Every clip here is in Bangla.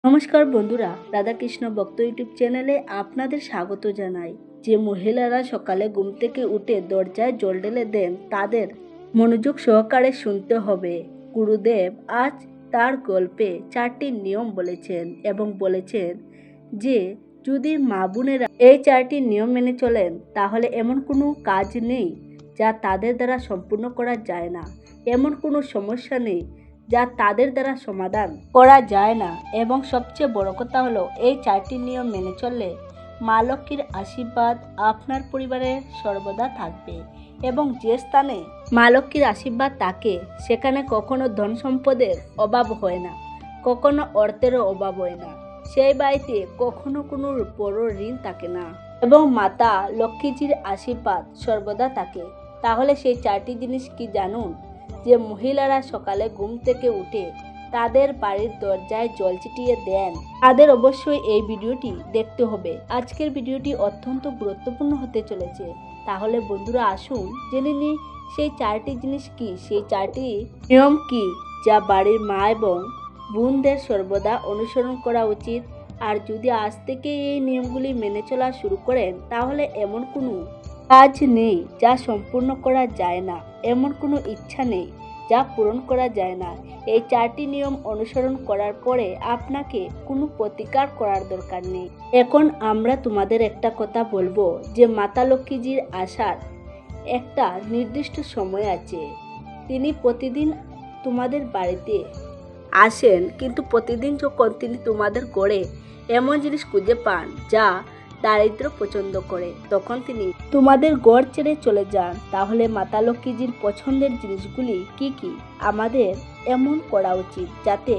নমস্কার বন্ধুরা, রাধাকৃষ্ণ ভক্ত ইউটিউব চ্যানেলে আপনাদের স্বাগত জানাই। যে মহিলারা সকালে ঘুম থেকে উঠে দরজায় জল ঢেলে দেন তাদের মনোযোগ সহকারে শুনতে হবে। গুরুদেব আজ তার গল্পে 4টি নিয়ম বলেছেন এবং বলেছেন যে যদি মা বোনেরা এই 4টি নিয়ম মেনে চলেন তাহলে এমন কোনো কাজ নেই যা তাদের দ্বারা সম্পূর্ণ করা যায় না, এমন কোনো সমস্যা নেই যা তাদের দ্বারা সমাধান করা যায় না। এবং সবচেয়ে বড় কথা হলো এই 4টি নিয়ম মেনে চললে মা লক্ষ্মীর আশীর্বাদ আপনার পরিবারে সর্বদা থাকবে এবং যে স্থানে মা লক্ষ্মীর আশীর্বাদ থাকে সেখানে কখনো ধন সম্পদের অভাব হয় না, কখনো অর্থেরও অভাব হয় না, সেই বাড়িতে কখনো কোনো বড় ঋণ থাকে না এবং মাতা লক্ষ্মীজির আশীর্বাদ সর্বদা থাকে। তাহলে সেই 4টি জিনিস কি জানুন? যে মহিলারা সকালে ঘুম থেকে উঠে তাদের বাড়ির দরজায় জল ছিটিয়ে দেন তাদের অবশ্যই এই ভিডিওটি দেখতে হবে। আজকের ভিডিওটি অত্যন্ত গুরুত্বপূর্ণ হতে চলেছে। তাহলে বন্ধুরা আসুন জেনে নিই সেই 4টি জিনিস কি, সেই 4টি নিয়ম কি যা বাড়ির মা এবং বোনদের সর্বদা অনুসরণ করা উচিত। আর যদি আজ থেকে এই নিয়মগুলি মেনে চলা শুরু করেন তাহলে এমন কোনো কাজ নেই যা সম্পূর্ণ করা যায় না, এমন কোনো ইচ্ছা নেই যা পূরণ করা যায় না। এই 4টি নিয়ম অনুসরণ করার পরে আপনাকে কোনো প্রতিকার করার দরকার নেই। এখন আমরা তোমাদের একটা কথা বলবো যে মাতা লক্ষ্মীজির আসার একটা নির্দিষ্ট সময় আছে। তিনি প্রতিদিন তোমাদের বাড়িতে আসেন, কিন্তু প্রতিদিন যখন তিনি তোমাদের গড়ে এমন জিনিস খুঁজে পান যা দারিদ্র পছন্দ করে তখন তিনি তোমাদের গড় ছেড়ে চলে যান। তাহলে মাতা লক্ষ্মীজির পছন্দের জিনিসগুলি কি কি আমাদের এমন করা উচিত যাতে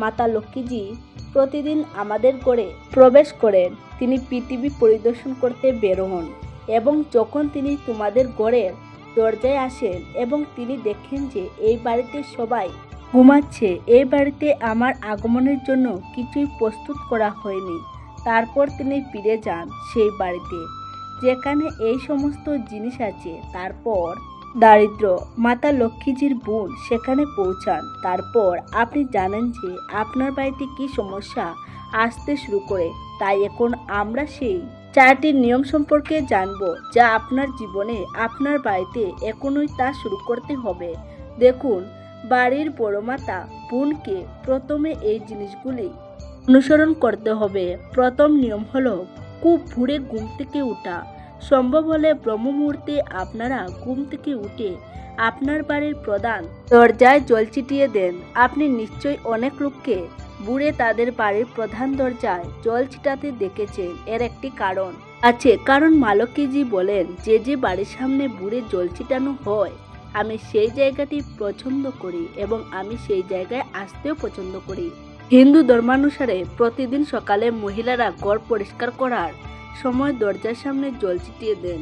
মাতা লক্ষ্মীজি প্রতিদিন আমাদের গড়ে প্রবেশ করেন। তিনি পৃথিবী পরিদর্শন করতে বের হন এবং যখন তিনি তোমাদের গড়ের দরজায় আসেন এবং তিনি দেখেন যে এই বাড়িতে সবাই ঘুমাচ্ছে, এই বাড়িতে আমার আগমনের জন্য কিছুই প্রস্তুত করা হয়নি, তারপর তিনি ফিরে যান সেই বাড়িতে যেখানে এই সমস্ত জিনিস আছে। তারপর দারিদ্র মাতা লক্ষ্মীজির বোন সেখানে পৌঁছান। তারপর আপনি জানেন যে আপনার বাড়িতে কি সমস্যা আসতে শুরু করে। তাই এখন আমরা সেই 4টি নিয়ম সম্পর্কে জানবো যা আপনার জীবনে আপনার বাড়িতে এখনই তা শুরু করতে হবে। দেখুন, বাড়ির বড় মাতা বোনকে প্রথমে এই জিনিসগুলি অনুসরণ করতে হবে। প্রথম নিয়ম হলো খুব ভোরে ঘুম থেকে ওঠা। সম্ভব হলে ব্রহ্ম মুহূর্তে আপনারা ঘুম থেকে উঠে আপনার বাড়ির প্রধান দরজায় জল ছিটিয়ে দেন। আপনি নিশ্চয়ই অনেক লোককে ভোরে তাদের বাড়ির প্রধান দরজায় জল ছিটাতে দেখেছেন। এর একটি কারণ আছে, কারণ মা লক্ষ্মীজি বলেন যে যে বাড়ির সামনে ভোরে জল ছিটানো হয় আমি সেই জায়গাটি পছন্দ করি এবং আমি সেই জায়গায় আসতেও পছন্দ করি। হিন্দু ধর্মানুসারে প্রতিদিন সকালে মহিলারা ঘর পরিষ্কার করার সময় দরজার সামনে জল ছিটিয়ে দেন।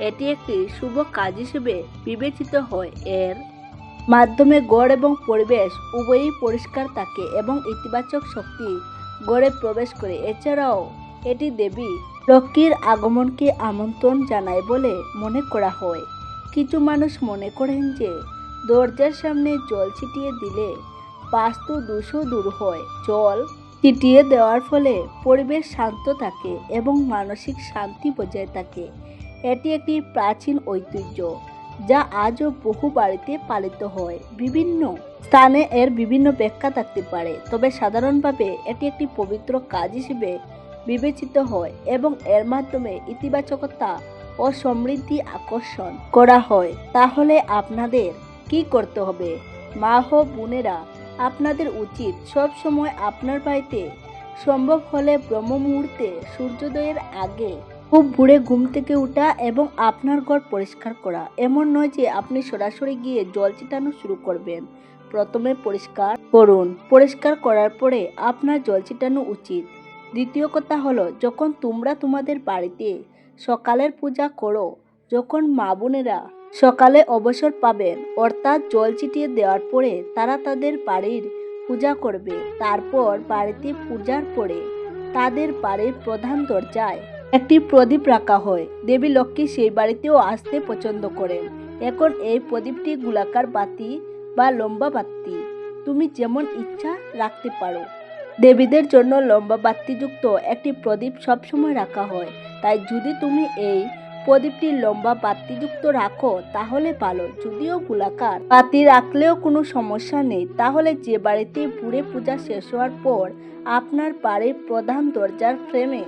এটি একটি শুভ কাজ হিসেবে বিবেচিত হয়। এর মাধ্যমে ঘর এবং পরিবেশ উভয়ই পরিষ্কার থাকে এবং ইতিবাচক শক্তি ঘরে প্রবেশ করে। এছাড়াও এটি দেবী লক্ষ্মীর আগমনকে আমন্ত্রণ জানায় বলে মনে করা হয়। কিছু মানুষ মনে করেন যে দরজার সামনে জল ছিটিয়ে দিলে বাস্তু দোষও দূর হয়। জল ছিটিয়ে দেওয়ার ফলে পরিবেশ শান্ত থাকে এবং মানসিক শান্তি বজায় থাকে। এটি একটি প্রাচীন ঐতিহ্য যা আজও বহু বাড়িতে পালিত হয়। বিভিন্ন স্থানে এর বিভিন্ন ব্যাখ্যা থাকতে পারে, তবে সাধারণভাবে এটি একটি পবিত্র কাজ হিসেবে বিবেচিত হয় এবং এর মাধ্যমে ইতিবাচকতা ও সমৃদ্ধি আকর্ষণ করা হয়। তাহলে আপনাদের কি করতে হবে? মা ও বোনেরা, আপনাদের উচিত সব সময় আপনার বাড়িতে সম্ভব হলে ব্রহ্ম মুহূর্তে সূর্যোদয়ের আগে খুব ভোরে ঘুম থেকে ওঠা এবং আপনার ঘর পরিষ্কার করা। এমন নয় যে আপনি সরাসরি গিয়ে জল ছিটানো শুরু করবেন। প্রথমে পরিষ্কার করুন, পরিষ্কার করার পরে আপনার জল ছিটানো উচিত। দ্বিতীয় কথা হলো, যখন তোমরা তোমাদের বাড়িতে সকালের পূজা করো, যখন মা বোনেরা সকালে অবসর পাবেন অর্থাৎ জল ছিটিয়ে দেওয়ার পরে তারা তাদের বাড়ির পূজা করবে। তারপর বাড়িতে পূজার পরে তাদের বাড়ির প্রধান দরজায় একটি প্রদীপ রাখা হয়। দেবী লক্ষ্মী সেই বাড়িতেও আসতে পছন্দ করেন। এখন এই প্রদীপটি গোলাকার বাতি বা লম্বা বাতি তুমি যেমন ইচ্ছা রাখতে পারো। দেবীদের জন্য লম্বা বাতিযুক্ত একটি প্রদীপ সবসময় রাখা হয়, তাই যদি তুমি এই প্রদীপটি লম্বা বাতিযুক্ত রাখো তাহলে ভালো। যদিও গোলাকার বাতি রাখলেও কোনো সমস্যা নেই। তাহলে যে বাড়িতে পুড়ে পূজা শেষ হওয়ার পর আপনার বাড়ির প্রধান দরজার ফ্রেমে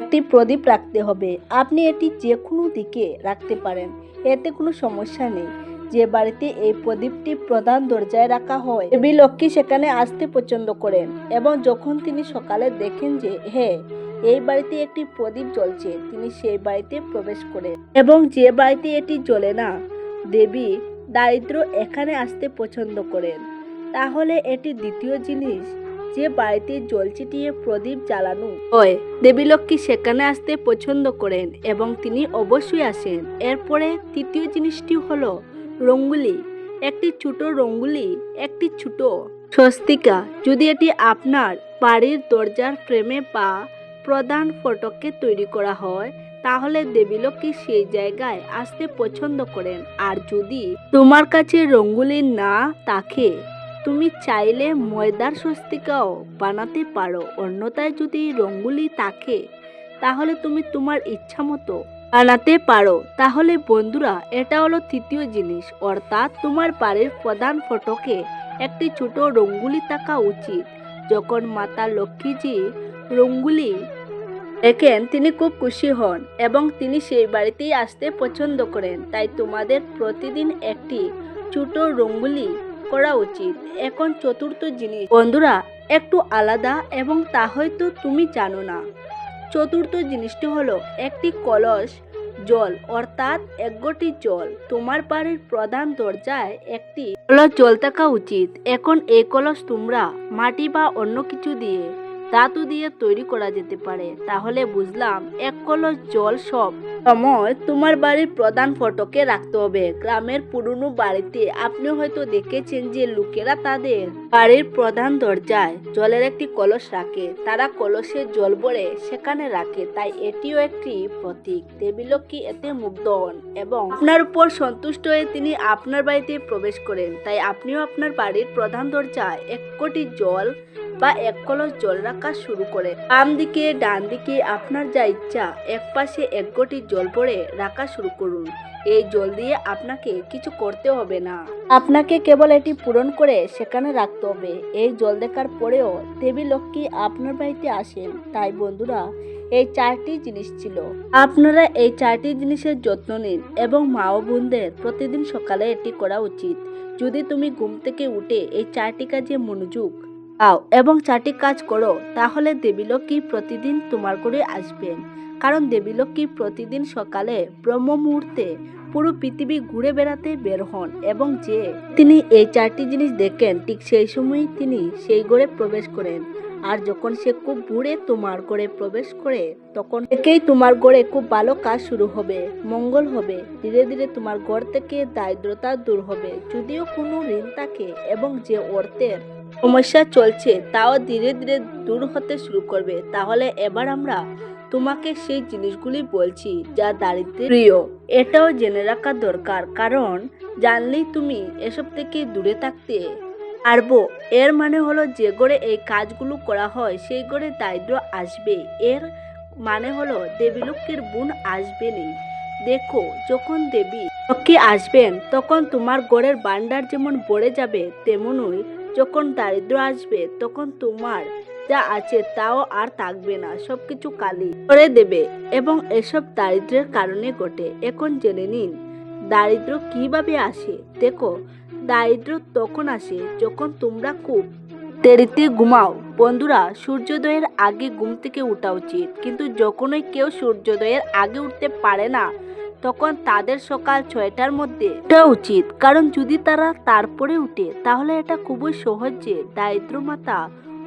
একটি প্রদীপ রাখতে হবে। আপনি এটি যে কোনো দিকে রাখতে পারেন, এতে কোনো সমস্যা নেই। যে বাড়িতে এই প্রদীপটি প্রধান দরজায় রাখা হয়, দেবী লক্ষ্মী সেখানে আসতে পছন্দ করেন এবং যখন তিনি সকালে দেখেন যে হ্যাঁ এই বাড়িতে একটি প্রদীপ জ্বলছে, তিনি সেই বাড়িতে প্রবেশ করেন। এবং যে বাড়িতে এটি জ্বলে না, দেবী দারিদ্র এখানে আসতে পছন্দ করেন। তাহলে এটি দ্বিতীয় জিনিস, যে বাড়িতে জলচিটিয়ে প্রদীপ জ্বালানো হয়, দেবী লক্ষ্মী সেখানে আসতে পছন্দ করেন এবং তিনি অবশ্যই আসেন। এরপরে তৃতীয় জিনিসটি হলো রঙ্গুলি। একটি ছোট রঙ্গুলি, একটি ছোট স্বস্তিকা যদি এটি আপনার বাড়ির দরজার ফ্রেমে বা প্রধান ফটকে তৈরি করা হয়, তাহলে দেবী লক্ষ্মী সেই জায়গায় আসতে পছন্দ করেন। আর যদি তোমার কাছে রঙ্গুলি না থাকে, তুমি চাইলে ময়দার স্বস্তিকাও বানাতে পারো। অন্যথায় যদি রঙ্গুলি থাকে তাহলে তুমি তোমার ইচ্ছা মতো বানাতে পারো। তাহলে বন্ধুরা, এটা হলো তৃতীয় জিনিস, অর্থাৎ তোমার বাড়ির প্রধান ফটকে একটি ছোট রঙ্গুলি থাকা উচিত। যখন মাতা লক্ষ্মীজি রঙ্গুলি দেখেন তিনি খুব খুশি হন এবং তিনি সেই বাড়িতেই আসতে পছন্দ করেন। তাই তোমাদের প্রতিদিন একটি ছোট রঙ্গুলি করা উচিত। এখন চতুর্থ জিনিস বন্ধুরা একটু আলাদা এবং তা হয়তো তুমি জানো না। চতুর্থ জিনিসটি হলো একটি কলস জল, অর্থাৎ এক ঘটি জল। তোমার বাড়ির প্রধান দরজায় একটি কলস জল থাকা উচিত। এখন এই কলস তোমরা মাটি বা অন্য কিছু দিয়ে, ধাতু দিয়ে তৈরি করা যেতে পারে। তাহলে বুঝলাম এক কলস জল সব সময় তোমার বাড়ির প্রধান ফটকে রাখতে হবে। গ্রামের পুরনো বাড়িতে আপনি হয়তো দেখেছেন যে লোকেরা তাদের বাড়ির প্রধান দরজায় জলের একটি কলস রাখে, তারা কলসে জল ভরে সেখানে রাখে। তাই এটিও একটি প্রতীক। দেবী লক্ষ্মী এতে মুগ্ধ হন এবং আপনার উপর সন্তুষ্ট হয়ে তিনি আপনার বাড়িতে প্রবেশ করেন। তাই আপনিও আপনার বাড়ির প্রধান দরজায় এক কোটি জল বা এক কলস জল রাখা শুরু করে। বাম দিকে ডান দিকে আপনার যা ইচ্ছা এক পাশে এক ঘটি জল ভরে রাখা শুরু করুন। এই জল দিয়ে আপনাকে কিছু করতে হবে না, আপনাকে কেবল এটি পূরণ করে সেখানে রাখতে হবে। এই জল দেখার পরেও দেবী লক্ষ্মী আপনার বাড়িতে আসেন। তাই বন্ধুরা, এই চারটি জিনিস ছিল। আপনারা এই চারটি জিনিসের যত্ন নিন এবং মা ও বোনদের প্রতিদিন সকালে এটি করা উচিত। যদি তুমি ঘুম থেকে উঠে এই চারটি কাজে মনোযোগ দাও এবং চারটি কাজ করো, তাহলে দেবী লক্ষ্মী প্রতিদিন তোমার ঘরে আসবেন। কারণ দেবী লক্ষ্মী প্রতিদিন সকালে ব্রহ্ম মুহূর্তে পুরো পৃথিবী ঘুরে বেড়াতে বের হন এবং যে তিনি এই চারটি জিনিস দেখেন, ঠিক সেই সময়ই তিনি সেই ঘরে প্রবেশ করেন। আর যখন সে খুব ভোরে তোমার ঘরে প্রবেশ করে, তখন থেকেই তোমার ঘরে খুব ভালো কাজ শুরু হবে, মঙ্গল হবে। ধীরে ধীরে তোমার ঘর থেকে দারিদ্রতা দূর হবে। যদিও কোনো ঋণ থাকে এবং যে অর্থের সমস্যা চলছে, তাও ধীরে ধীরে দূর হতে শুরু করবে। তাহলে এবার আমরা তোমাকে সেই জিনিসগুলি বলছি যা দারিদ্রের প্রিয়। এটাও জেনে রাখা দরকার, কারণ জানলেই তুমি এসব থেকে দূরে থাকতে পারবো। এর মানে হলো যে ঘরে এই কাজগুলো করা হয় সেই ঘরে দারিদ্র আসবে। এর মানে হলো দেবী লক্ষ্মীর গুণ আসবে নেই। দেখো, যখন দেবী লক্ষ্মী আসবেন তখন তোমার ঘরের ভান্ডার যেমন ভরে যাবে, তেমনই যখন দারিদ্র আসবে তখন তোমার যা আছে তাও আর থাকবে না, সবকিছু খালি করে দেবে। এবং এসব দারিদ্রের কারণে ঘটে। এখন জেনে নিন দারিদ্র কিভাবে আসে। দেখো, দারিদ্র তখন আসে যখন তোমরা খুব দেরিতে ঘুমাও। বন্ধুরা, সূর্যোদয়ের আগে ঘুম থেকে উঠা উচিত, কিন্তু যখনই কেউ সূর্যোদয়ের আগে উঠতে পারে না, তখন তাদের সকাল 6টার মধ্যে ওঠা উচিত। কারণ যদি তারা তারপরে উঠে, তাহলে এটা খুবই সহজ যে দারিদ্র মাতা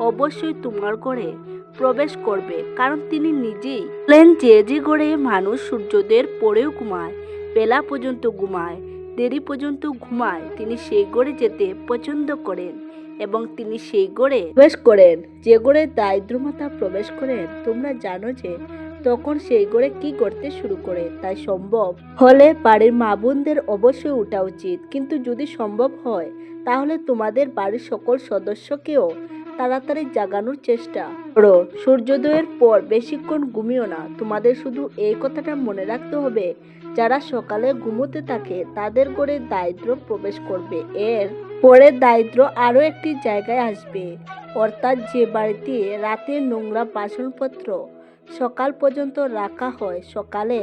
অবশ্যই তোমার ঘরে প্রবেশ করবে। কারণ তিনি নিজেই বলেন যে যে ঘরে মানুষ সূর্যোদয়ের পরেও ঘুমায়, বেলা পর্যন্ত ঘুমায়, দেরি পর্যন্ত ঘুমায়, তিনি সেই ঘরে যেতে পছন্দ করেন এবং তিনি সেই ঘরে প্রবেশ করেন। যে ঘরে দারিদ্র মাতা প্রবেশ করেন, তোমরা জানো যে তখন সেই ঘরে কি করতে শুরু করে। তাই সম্ভব হলে বাড়ির মা বোনদের অবশ্যই উঠা উচিত। কিন্তু যদি সম্ভব হয়, তাহলে তোমাদের বাড়ির সকল সদস্যকেও তাড়াতাড়ি জাগানোর চেষ্টা করো। সূর্যোদয়ের পর বেশিক্ষণ ঘুমিও না। তোমাদের শুধু এই কথাটা মনে রাখতে হবে, যারা সকালে ঘুমোতে থাকে তাদের ঘরে দারিদ্র প্রবেশ করবে। এর পরে দারিদ্র আরও একটি জায়গায় আসবে, অর্থাৎ যে বাড়িতে রাতে নোংরা বাসনপত্র সকাল পর্যন্ত রাখা হয়, সকালে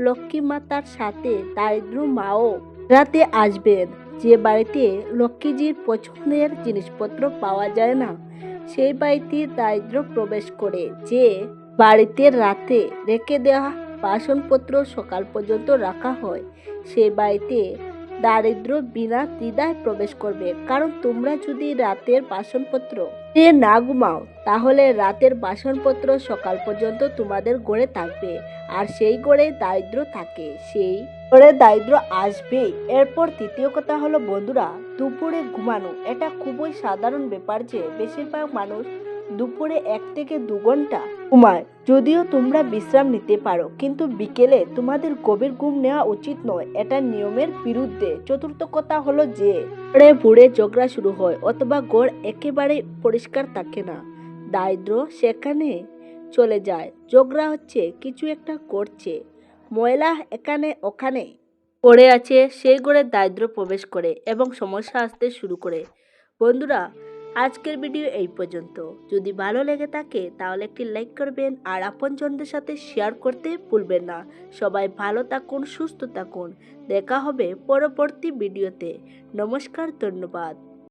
লক্ষ্মী মাতার সাথে দারিদ্র মাও রাতে আসবেন। যে বাড়িতে লক্ষ্মীজির পছন্দের জিনিসপত্র পাওয়া যায় না, সেই বাড়িতে দারিদ্র প্রবেশ করে। যে বাড়িতে রাতে রেখে দেওয়া বাসনপত্র সকাল পর্যন্ত রাখা হয়, সেই বাড়িতে দারিদ্র বিনা দ্বিধায় প্রবেশ করবে। কারণ তোমরা যদি রাতের বাসনপত্র না ঘুমাও, তাহলে রাতের বাসনপত্র সকাল পর্যন্ত তোমাদের ঘরে থাকবে, আর সেই ঘরে দারিদ্র থাকে, সেই ঘরে দারিদ্র আসবে। এরপর তৃতীয় কথা হলো বন্ধুরা, দুপুরে ঘুমানো। এটা খুবই সাধারণ ব্যাপার যে বেশিরভাগ মানুষ দুপুরে 1 থেকে 2 ঘন্টা ঘুমায়। যদিও তোমরা বিশ্রাম নিতে পারো, কিন্তু বিকেলে তোমাদের গভীর ঘুম নেওয়া উচিত নয়, এটা নিয়মের বিরুদ্ধে। চতুর্থ কথা হলো যে ভোরে ঝগড়া শুরু হয় অথবা ঘর একেবারে পরিষ্কার থাকে না, দারিদ্র সেখানে চলে যায়। ঝগড়া হচ্ছে, কিছু একটা করছে, ময়লা এখানে ওখানে পড়ে আছে, সেই ঘরে দারিদ্র প্রবেশ করে এবং সমস্যা আসতে শুরু করে। বন্ধুরা, আজকের ভিডিও এই পর্যন্ত। যদি ভালো লেগে থাকে তাহলে একটি লাইক করবেন আর আপনজনদের সাথে শেয়ার করতে ভুলবেন না। সবাই ভালো থাকুন, সুস্থ থাকুন। দেখা হবে পরবর্তী ভিডিওতে। নমস্কার, ধন্যবাদ।